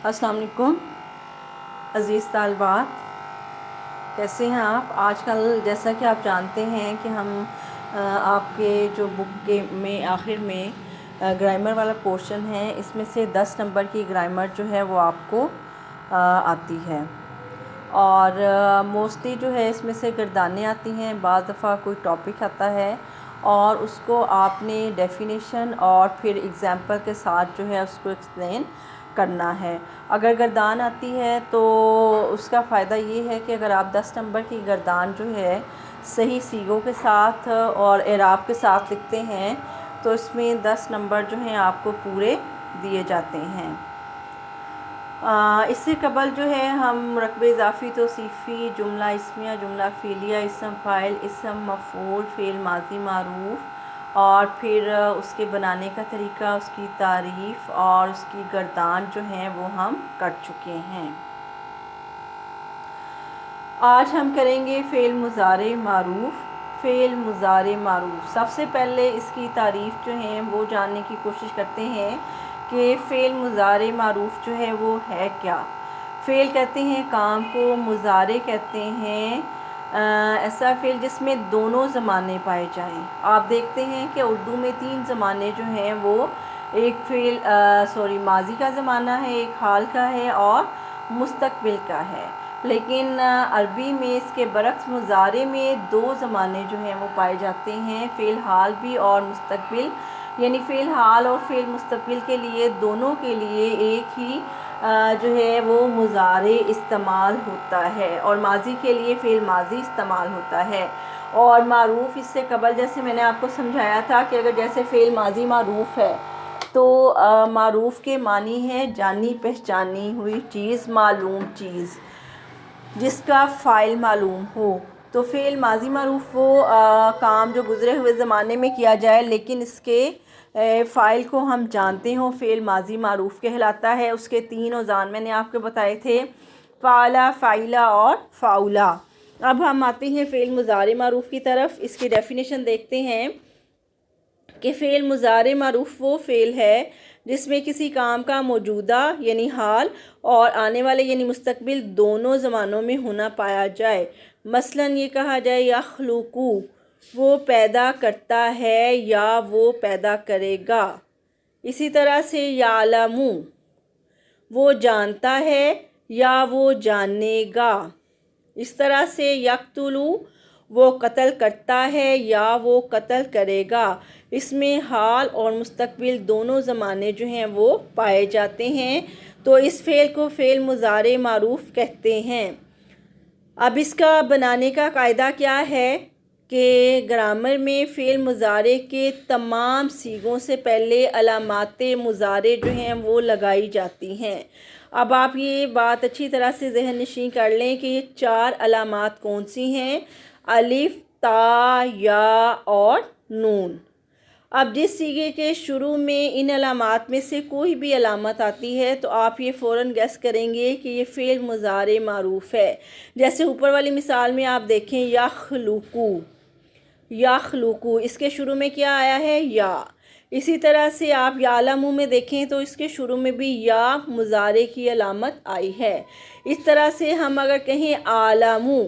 अस्सलाम वालेकुम अज़ीज़ तालिबात, कैसे हैं आप। आजकल जैसा कि आप जानते हैं कि हम आपके जो बुक के में आखिर में ग्रामर वाला पोर्शन है, इसमें से 10 नंबर की ग्रामर जो है वो आपको आती है और मोस्टली जो है इसमें से गर्दानें आती हैं। बाज़ दफ़ा कोई टॉपिक आता है और उसको आपने डेफिनेशन और फिर एग्ज़ाम्पल के साथ जो है उसको एक्सप्लेन करना है। अगर गर्दान आती है तो उसका फ़ायदा ये है कि अगर आप 10 नंबर की गर्दान जो है सही सीगों के साथ और एराब के साथ लिखते हैं तो इसमें 10 नंबर जो हैं आपको पूरे दिए जाते हैं। इससे कबल जो है हम रकबे इज़ाफ़ी तौसीफ़ी, जुमला इस्मिया, जुमला फ़ेलिया, इस्म फ़ाइल, इस्म मफ़ऊल, फ़ेल माज़ी मारूफ़ और फिर उसके बनाने का तरीका, उसकी तारीफ़ और उसकी गर्दान जो हैं वो हम कर चुके हैं। आज हम करेंगे फ़ेल मुज़ारे मारूफ़। फ़ेल मुज़ारे मारूफ़, सबसे पहले इसकी तारीफ़ जो है वो जानने की कोशिश करते हैं कि फ़ेल मुज़ारे मारूफ़ जो है वो है क्या। फ़ेल कहते हैं काम को, मुज़ारे कहते हैं ऐसा फ़ेल जिसमें दोनों ज़माने पाए जाएं। आप देखते हैं कि उर्दू में 3 ज़माने जो हैं वो एक फ़ेल माज़ी का ज़माना है, एक हाल का है और मुस्तक़बिल का है। लेकिन अरबी में इसके बरक्स मुज़ारे में 2 ज़माने जो हैं वो पाए जाते हैं, फ़ेल हाल भी और मुस्तक़बिल। यानी फ़ेल हाल और फ़ेल मुस्तक़बिल के लिए दोनों के लिए एक ही जो है वो मुज़ारे इस्तेमाल होता है और माज़ी के लिए फ़ेल माज़ी इस्तेमाल होता है। और मारूफ़ इससे कबल जैसे मैंने आपको समझाया था कि अगर जैसे फ़ेल माज़ी मारूफ़ है तो मारूफ़ के मानी है जानी पहचानी हुई चीज़, मालूम चीज़ जिसका फ़ाइल मालूम हो। तो फ़ेल माज़ी मारूफ़ वो काम जो गुज़रे हुए ज़माने में किया जाए लेकिन इसके फ़ाइल को हम जानते हों, फ़ेल माज़ी मारूफ़ कहलाता है। उसके 3 औज़ान मैंने आपको बताए थे, फ़ाला, फ़ाइला और फ़ाउला। अब हम आते हैं फ़ेल मुज़ारे मारूफ़ की तरफ। इसकी डेफिनेशन देखते हैं कि फ़ेल मुज़ारे मारूफ़ वो फ़ेल है जिसमें किसी काम का मौजूदा यानी हाल और आने वाले यानी मुस्तक़बिल दोनों ज़मानों में होना पाया जाए। मसलन ये कहा जाए यख़्लुक़ु, वो पैदा करता है या वो पैदा करेगा। इसी तरह से यालमु, वो जानता है या वो जानेगा। इस तरह से यक़्तुलु, वो कत्ल करता है या वो कत्ल करेगा। इसमें हाल और मुस्तक़बिल दोनों ज़माने जो हैं वो पाए जाते हैं। तो इस फ़ेल को फ़ेल मुज़ारे मारूफ़ कहते हैं। अब इसका बनाने का कायदा क्या है कि ग्रामर में फ़ेल मुज़ारे के तमाम सीगों से पहले अलामाते मुज़ारे जो हैं वो लगाई जाती हैं। अब आप ये बात अच्छी तरह से ज़हन नशीं कर लें कि ये 4 अलामात कौन सी हैं, अलिफ, ता, या और नून। अब जिस सीगे के शुरू में इन अलामात में से कोई भी अलामत आती है तो आप ये फ़ौरन गेस करेंगे कि ये फ़ेल मुज़ारे मारूफ़ है। जैसे ऊपर वाली मिसाल में आप देखें यख़्लुक़ु, यख़्लुक़ु इसके शुरू में क्या आया है, या। इसी तरह से आप यालमु में देखें तो इसके शुरू में भी या मुज़ारे की अलामत आई है। इस तरह से हम अगर कहें आलमु,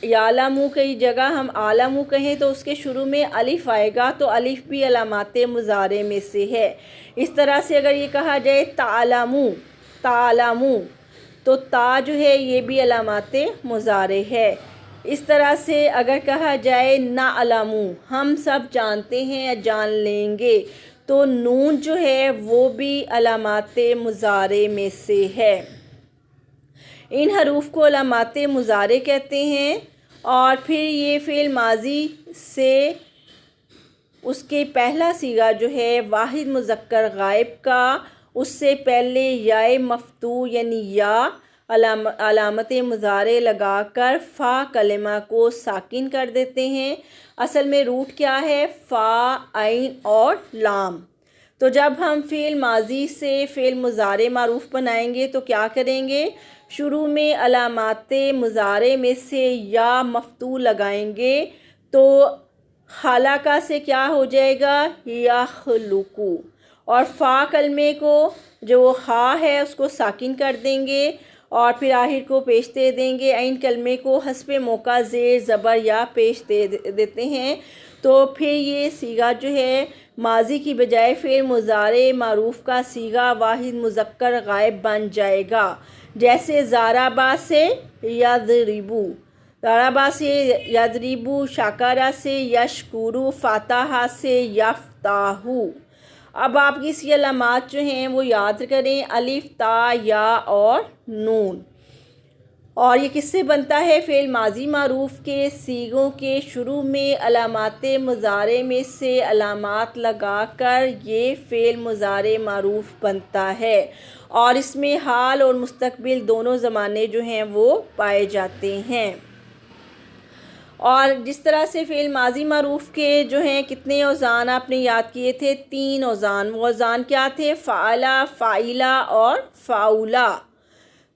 यालमु की जगह हम आलमु कहें तो उसके शुरू में अलिफ़ आएगा तो अलिफ़ भी अलामाते मुज़ारे में से है। इस तरह से अगर ये कहा जाए तालमु, तालमु तो ता जो है ये भी अलामाते मुज़ारे है। इस तरह से अगर कहा जाए ना अलमु, हम सब जानते हैं या जान लेंगे, तो नून जो है वो भी अलामाते मुज़ारे में से है। इन हरूफ को अलामाते मुज़ारे कहते हैं। और फिर ये फ़ेल माज़ी से उसके पहला सीगा जो है वाहिद मुज़क्कर गायब का, उससे पहले याए मफ़तू यानी या अलामत मुज़ारे लगाकर फ़ा कलिमा को साकिन कर देते हैं। असल में रूट क्या है, फ़ा, आइन और लाम। तो जब हम फ़ेल माज़ी से फ़ेल मुज़ारे मारूफ़ बनाएंगे तो क्या करेंगे, शुरू में अलामाते मुज़ारे में से या मफ़तू लगाएंगे तो खालाका से क्या हो जाएगा, यख़्लुक़ु, اور فا کلمے کو جو خا ہے اس کو ساکن کر دیں گے اور پھر آخر کو پیش دے دیں گے. عین کلمے کو حسب موقع زیر زبر یا پیش دے دیتے ہیں. تو پھر یہ صیغہ جو ہے ماضی کی بجائے فعل مضارع معروف کا صیغہ واحد مذکر غائب بن جائے گا. جیسے ضربہ سے یضربو، ضربہ سے یضربو، شکرہ سے یشکرو، فتح سے یفتحو. اب آپ کی اس علامات جو ہیں وہ یاد کریں، الف، تا، یا اور نون. اور یہ کس سے بنتا ہے؟ فعل ماضی معروف کے صیغوں کے شروع میں علامات مضارع میں سے علامات لگا کر یہ فعل مضارع معروف بنتا ہے، اور اس میں حال اور مستقبل دونوں زمانے جو ہیں وہ پائے جاتے ہیں. اور جس طرح سے فعل ماضی معروف کے جو ہیں کتنے اوزان آپ نے یاد کیے تھے؟ 3 اوزان. وہ اوزان کیا تھے؟ فعلا، فاعلا اور فاعولا.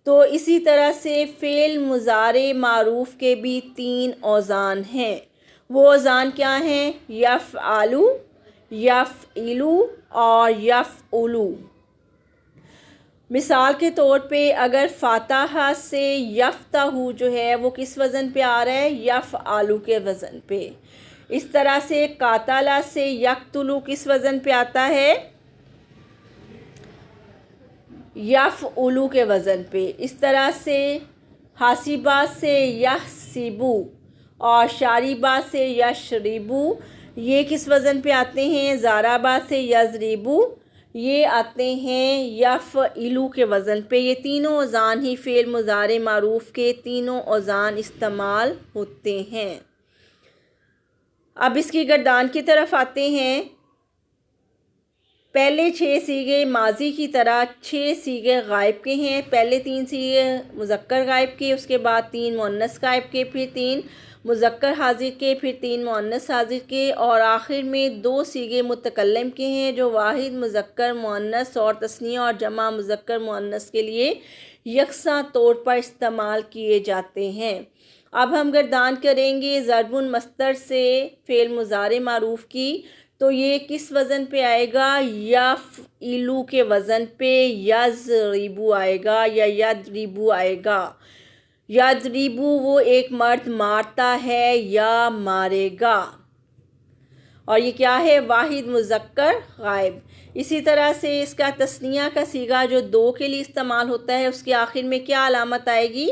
تو اسی طرح سے فعل مضارع معروف کے بھی 3 اوزان ہیں. وہ اوزان کیا ہیں؟ یفعلو، یفعلو اور یفعلو. مثال کے طور پہ اگر فاتحہ سے یفتحو جو ہے وہ کس وزن پہ آ رہا ہے؟ یفعلو کے وزن پہ. اس طرح سے قاتلہ سے یقتلو کس وزن پہ آتا ہے؟ یفعلو کے وزن پہ. اس طرح سے حاسبہ سے یحسبو اور شاربہ سے یشربو یہ کس وزن پہ آتے ہیں؟ ضربہ سے یضربو یہ آتے ہیں یفعلو کے وزن پہ. یہ تینوں اوزان ہی فعل مضارع معروف کے تینوں اوزان استعمال ہوتے ہیں. اب اس کی گردان کی طرف آتے ہیں. پہلے 6 صیغے ماضی کی طرح 6 صیغے غائب کے ہیں. پہلے 3 صیغے مذکر غائب کے، اس کے بعد 3 مؤنث غائب کے، پھر 3 مذکر حاضر کے، پھر 3 مؤنث حاضر کے، اور آخر میں 2 صیغے متکلم کے ہیں جو واحد مذکر مؤنث اور تثنیہ اور جمع مذکر مؤنث کے لیے یکساں طور پر استعمال کیے جاتے ہیں. اب ہم گردان کریں گے ضرب مصدر سے فعل مضارع معروف کی. تو یہ کس وزن پہ آئے گا؟ یفعلو کے وزن پہ. یضربو آئے گا یا یضربو آئے گا. یضربو وہ ایک مرد مارتا ہے یا مارے گا، اور یہ کیا ہے؟ واحد مذکر غائب. اسی طرح سے اس کا تثنیہ کا صیغہ جو 2 کے لیے استعمال ہوتا ہے اس کے آخر میں کیا علامت آئے گی؟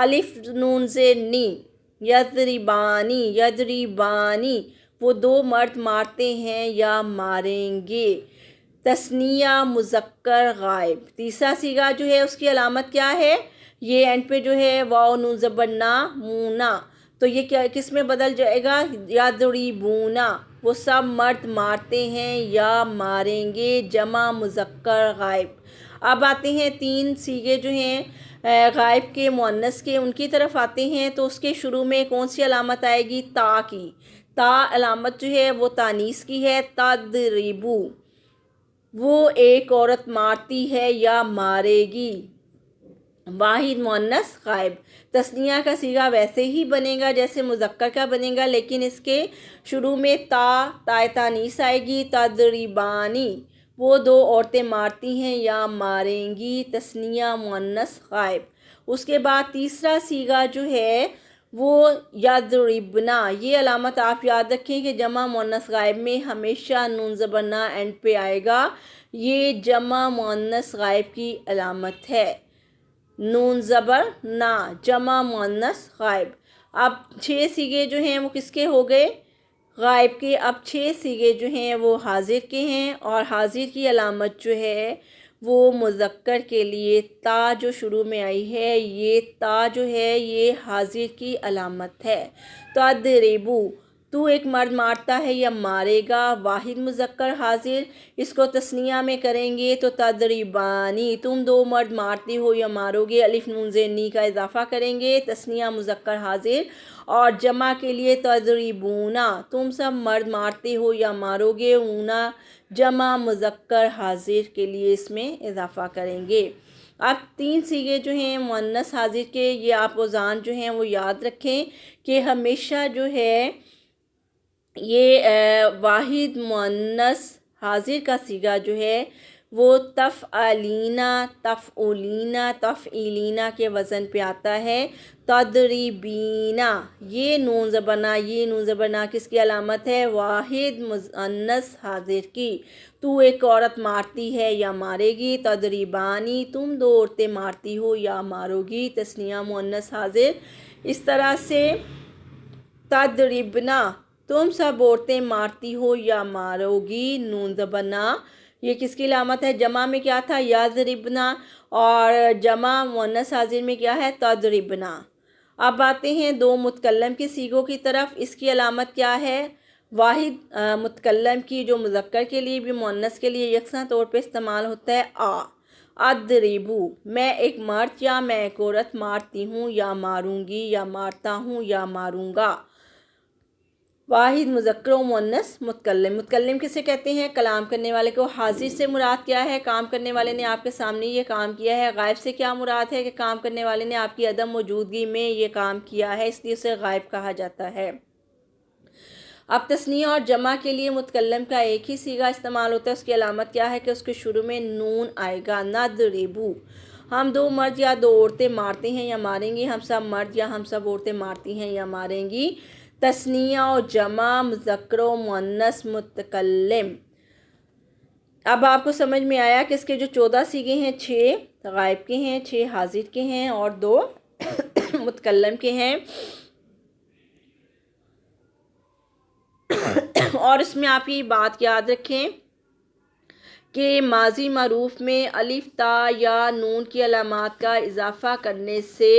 الف نون سے نی. یضربانی، یضربانی وہ 2 مرد مارتے ہیں یا ماریں گے. تثنیہ مذکر غائب. تیسرا صیغہ جو ہے اس کی علامت کیا ہے؟ یہ اینڈ پہ جو ہے واو نون زبر نا، مونا. تو یہ کیا کس میں بدل جائے گا؟ یضربونا وہ سب مرد مارتے ہیں یا ماریں گے. جمع مذکر غائب. اب آتے ہیں 3 صیغے جو ہیں غائب کے مؤنث کے، ان کی طرف آتے ہیں. تو اس کے شروع میں کون سی علامت آئے گی؟ تا کی. تا علامت جو ہے وہ تانیث کی ہے. تضربو وہ ایک عورت مارتی ہے یا مارے گی. واحد مؤنث غائب. تثنیہ کا صیغہ ویسے ہی بنے گا جیسے مذکر کا بنے گا، لیکن اس کے شروع میں تا تانیث آئے گی. تضربانی وہ 2 عورتیں مارتی ہیں یا ماریں گی. تثنیہ مؤنث غائب. اس کے بعد تیسرا صیغہ جو ہے وہ یضربنا. یہ علامت آپ یاد رکھیں کہ جمع مؤنث غائب میں ہمیشہ نون زبر نا اینڈ پہ آئے گا. یہ جمع مؤنث غائب کی علامت ہے. نون زبر نا، جمع مؤنث غائب. اب 6 صیغے جو ہیں وہ کس کے ہو گئے؟ غائب کے. اب 6 صیغے جو ہیں وہ حاضر کے ہیں، اور حاضر کی علامت جو ہے وہ مذکر کے لیے تا جو شروع میں آئی ہے، یہ تا جو ہے یہ حاضر کی علامت ہے. تضربو تو ایک مرد مارتا ہے یا مارے گا. واحد مذکر حاضر. اس کو تثنیہ میں کریں گے تو تضربانی تم 2 مرد مارتے ہو یا مارو گے. الف نون زیر نی کا اضافہ کریں گے. تثنیہ مذکر حاضر. اور جمع کے لیے تضربونا تم سب مرد مارتے ہو یا مارو گے. اونا جمع مذکر حاضر کے لیے اس میں اضافہ کریں گے. اب 3 صیغے جو ہیں مؤنث حاضر کے، یہ آپ اوزان جو ہیں وہ یاد رکھیں کہ ہمیشہ جو ہے یہ واحد مؤنث हाजिर का सीगा जो है वो तफ़अलीना, तफ़उलीना, तफ़ईलीना के वज़न पे आता है। तदरीबीना, ये नून ज़बरना किसकी अलामत है? वाहिद मुअन्नस हाजिर की। तू एक औरत मारती है या मारेगी। तदरीबानी, तुम दो औरतें मारती हो या मारोगी। तस्निया मुअन्नस हाजिर। इस तरह से तदरिबना, तुम सब औरतें मारती हो या मारोगी। नून ज़बरना ये किसकी अलामत है? जमा में क्या था? यज़रिबना, और जमा मुअन्नस हाजिर में क्या है? तदरिबना। अब आते हैं दो मुतकल्लम के सीगों की तरफ। इसकी अलामत क्या है? वाहिद मुतकल्लम की, जो मुज़क्कर के लिए भी मुअन्नस के लिए यकसा तौर पे इस्तेमाल होता है, अदरिबू, मैं एक मर्द या मैं एक औरत मारती हूँ या मारूंगी या मारता हूँ या मारूंगा। वाहिद मुज़क्कर व मुअन्नस मुतकल्लिम। मुतकल्लिम किसे कहते हैं? कलाम करने वाले को। हाजिर से मुराद क्या है? काम करने वाले ने आपके सामने ये काम किया है। गायब से क्या मुराद है? कि काम करने वाले ने आपकी अदम मौजूदगी में ये काम किया है, इसलिए उसे गायब कहा जाता है। अब तस्नीया और जमा के लिए मुतकल्लम का एक ही सीगा इस्तेमाल होता है। उसकी अलामत क्या है? कि उसके शुरू में नून आएगा। नदरिबू, हम दो मर्द या दो औरतें मारते हैं या मारेंगी। हम सब मर्द या हम सब औरतें मारती हैं या मारेंगी। तस्नीया और जमा, मुज़क्कर व मुअन्नस मुतकल्लिम। अब आपको समझ में आया कि इसके जो 14 सीगे हैं, 6 गायब के हैं, 6 हाजिर के हैं और 2 मुतकल्लम के हैं। और इसमें आप ये बात याद रखें कि माजी मरूफ में अलिफ, ता या नून की अलामात का इजाफ़ा करने से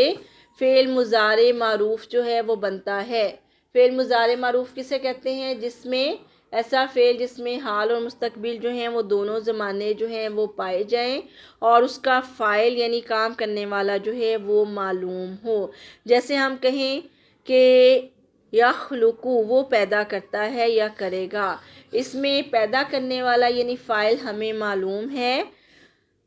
फ़ेल मुज़ारे मरूफ जो है वो बनता है। फ़ेल मुज़ारे मरूफ किसे कहते हैं? जिसमें ऐसा फ़ेल जिसमें हाल और मुस्तकबिल जो हैं वो दोनों ज़माने जो हैं वो पाए जाएं और उसका फ़ाइल यानी काम करने वाला जो है वो मालूम हो। जैसे हम कहें कि यख़लुक़ु, वो पैदा करता है या करेगा। इसमें पैदा करने वाला यानी फ़ाइल हमें मालूम है।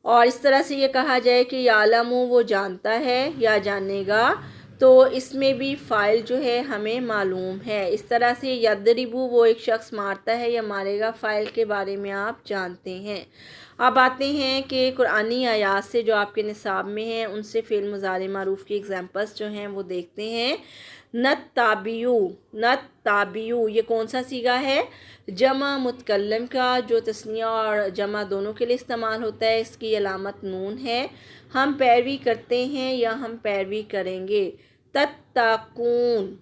और इस तरह से ये कहा जाए कि यालमु, वो जानता है या जानेगा, तो इसमें भी फ़ाइल जो है हमें मालूम है। इस तरह से यदरिबु, वो एक शख्स मारता है या मारेगा, फ़ाइल के बारे में आप जानते हैं। अब आते हैं कि कुरानी आयात से जो आपके निसाब में हैं उनसे फ़ेल मुज़ारे मारूफ़ की एग्ज़ाम्पल्स जो हैं वो देखते हैं। नत्ताबियु, ये कौन सा सीगा है? जमा मुतकल्लम का, जो तस्निया और जमा दोनों के लिए इस्तेमाल होता है। इसकी अलामत नून है। हम पैरवी करते हैं या हम पैरवी करेंगे। तत्ताकून,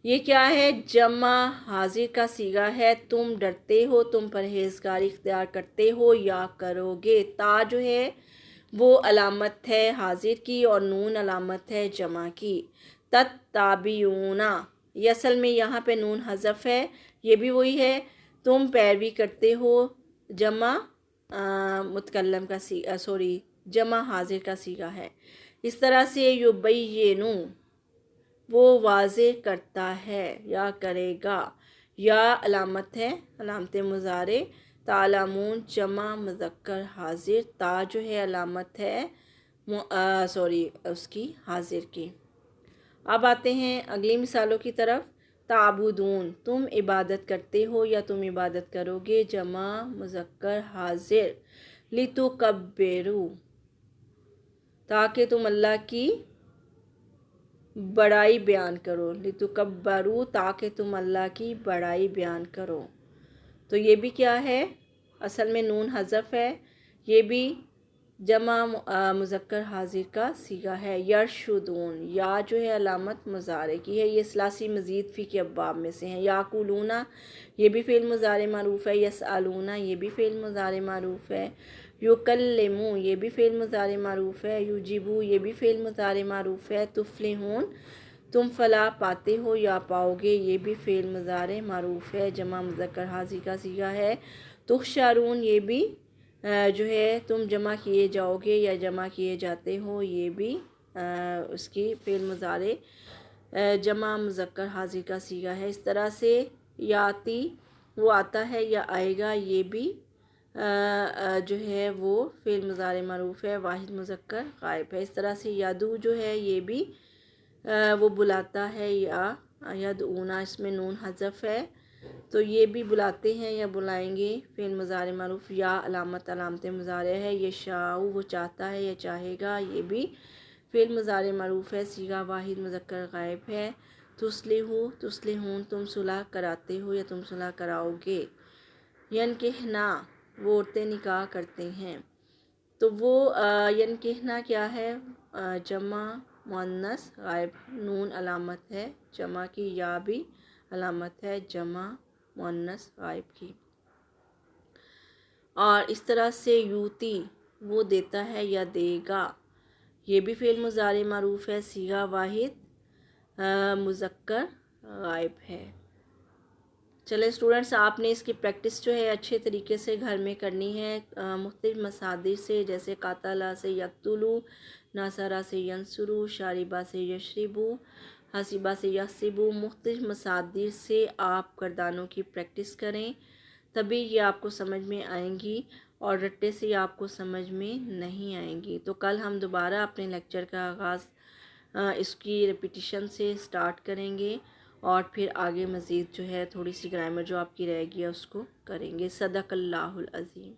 ये क्या है? जमा हाजिर का सीगा है। तुम डरते हो, तुम परहेजगारी इख्तियार करते हो या करोगे। ता जो है वो अलामत है हाजिर की और नून अलामत है जमा की। तत्ताबियूना, ये असल में यहाँ पे नून हज़फ है, ये भी वही है। तुम पैरवी करते हो, जमा मुतकल्लम का जमा हाजिर का सीगा है। इस तरह से युबय्यिनु, वो वाज़े करता है या करेगा। या अलामत है अलामत मुज़ारे। तालमून, जमा मुज़क्कर हाजिर। ता जो है अलामत है उसकी हाजिर की। अब आते हैं अगली मिसालों की तरफ। ताबुदून, तुम इबादत करते हो या तुम इबादत करोगे। जमा मुज़क्कर हाजिर। लितुकब्बिरू, ताकि तुम अल्लाह की बड़ाई बयान करो। लितुकब्बरू, ताकि तुम अल्लाह की बड़ाई बयान करो। तो ये भी क्या है? असल में नून हज़फ है। ये भी जमा मुज़क्कर हाजिर का सीगा है। यरशुदून, या जो है अलामत मुज़ारे की है। ये सलासी मज़ीद फ़ी के अब्बाब में से हैं। याकुलूना, ये भी फ़ेल मुज़ारे मारूफ़ है। यसअलूना, ये भी फ़ेल मुज़ारे मारूफ़ है। युकल्लिमू, ये भी फ़ेल मुज़ारे मारूफ़ है। युजिबू, ये भी फ़ेल मुज़ारे मारूफ़ है। तुफ़लिहून, तुम फलाह पाते हो या पाओगे, ये भी फ़ेल मुज़ारे मारूफ़ है। जमा मुज़क्कर हाजिर का सीगा है। तुहशरून, ये भी जो है तुम जमा किए जाओगे या जमा किए जाते हो, ये भी उसकी फ़ेल मुज़ारे जमा मुज़क्कर हाजिर का सीगा है। इस तरह से याती, वो आता है या आएगा, ये भी जो है वो फ़ेल मुज़ारे मारूफ़ है। वाहिद मुज़क्कर गायब है। इस तरह से यादू जो है ये भी वो बुलाता है या यदऊना, इसमें नून हज़फ है। تو یہ بھی بلاتے ہیں یا بلائیں گے فعل مضارع معروف. یا علامت علامت مضارع ہے. یشاء وہ چاہتا ہے یا چاہے گا، یہ بھی فعل مضارع معروف ہے، صیغہ واحد مذکر غائب ہے. تصلح تصلحون تم صلح کراتے ہو یا تم صلح کراؤ گے. ینکحنا وہ عورتیں نکاح کرتے ہیں. تو وہ ینکحنا کیا ہے؟ جمع مؤنث غائب، نون علامت ہے جمع کی، یا بھی علامت ہے جمع مؤنث غائب کی. اور اس طرح سے یوتی وہ دیتا ہے یا دے گا، یہ بھی فعل مضارع معروف ہے، صیغہ واحد مذکر غائب ہے. چلے اسٹوڈنٹس، آپ نے اس کی پریکٹس جو ہے اچھے طریقے سے گھر میں کرنی ہے، مختلف مصادر سے، جیسے قاتلہ سے یقتلو، ناصرہ سے ینصرو، شاربہ سے یشربو، حسیبہ سے یحسبو، مختلف مصادر سے آپ کردانوں کی پریکٹس کریں، تبھی یہ آپ کو سمجھ میں آئیں گی اور رٹے سے آپ کو سمجھ میں نہیں آئیں گی. تو کل ہم دوبارہ اپنے لیکچر کا آغاز اس کی ریپیٹیشن سے سٹارٹ کریں گے اور پھر آگے مزید جو ہے تھوڑی سی گرامر جو آپ کی رہ گی ہے اس کو کریں گے. صدق اللہ العظیم.